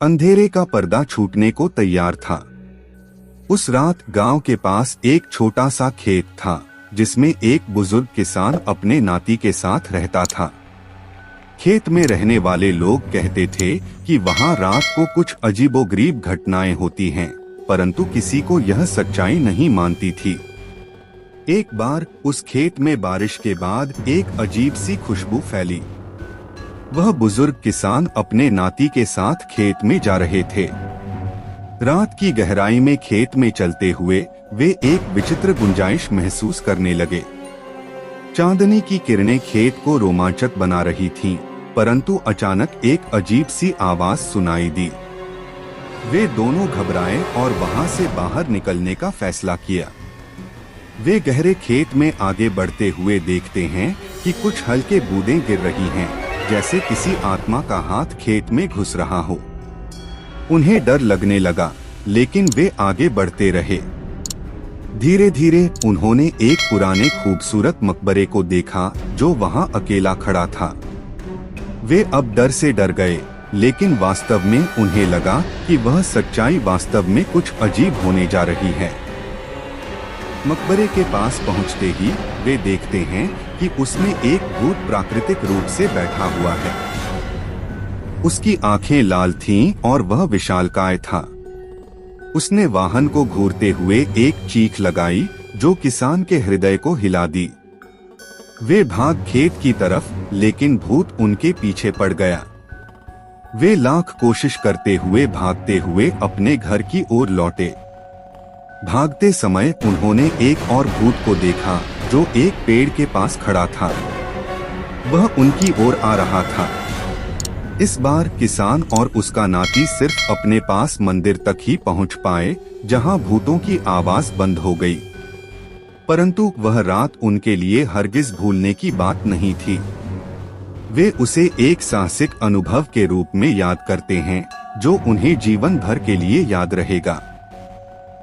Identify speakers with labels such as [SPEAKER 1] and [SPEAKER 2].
[SPEAKER 1] अंधेरे का पर्दा छूटने को तैयार था। उस रात गांव के पास एक छोटा सा खेत था जिसमें एक बुजुर्ग किसान अपने नाती के साथ रहता था। खेत में रहने वाले लोग कहते थे कि वहां रात को कुछ अजीबोगरीब घटनाएं होती हैं, परंतु किसी को यह सच्चाई नहीं मानती थी। एक बार उस खेत में बारिश के बाद एक अजीब सी खुशबू फैली। वह बुजुर्ग किसान अपने नाती के साथ खेत में जा रहे थे। रात की गहराई में खेत में चलते हुए वे एक विचित्र गुंजाइश महसूस करने लगे। चांदनी की किरणें खेत को रोमांचक बना रही थीं, परंतु अचानक एक अजीब सी आवाज सुनाई दी। वे दोनों घबराए और वहां से बाहर निकलने का फैसला किया। वे गहरे खेत में आगे बढ़ते हुए देखते हैं कि कुछ हल्के बूंदें गिर रही हैं, जैसे किसी आत्मा का हाथ खेत में घुस रहा हो। उन्हें डर लगने लगा, लेकिन वे आगे बढ़ते रहे। धीरे धीरे उन्होंने एक पुराने खूबसूरत मकबरे को देखा जो वहां अकेला खड़ा था। वे अब डर से डर गए, लेकिन वास्तव में उन्हें लगा कि वह सच्चाई वास्तव में कुछ अजीब होने जा रही है। मकबरे के पास पहुंचते ही वे देखते हैं कि उसमें एक भूत प्राकृतिक रूप से बैठा हुआ है। उसकी आंखें लाल थीं और वह विशालकाय था। उसने वाहन को घूरते हुए एक चीख लगाई जो किसान के हृदय को हिला दी। वे भाग खेत की तरफ, लेकिन भूत उनके पीछे पड़ गया। वे लाख कोशिश करते हुए भागते हुए अपने घर की ओर लौटे। भागते समय उन्होंने एक और भूत को देखा जो एक पेड़ के पास खड़ा था। वह उनकी ओर आ रहा था। इस बार किसान और उसका नाती सिर्फ अपने पास मंदिर तक ही पहुंच पाए, जहां भूतों की आवाज बंद हो गई। परंतु वह रात उनके लिए हरगिज भूलने की बात नहीं थी। वे उसे एक साहसिक अनुभव के रूप में याद करते हैं जो उन्हें जीवन भर के लिए याद रहेगा।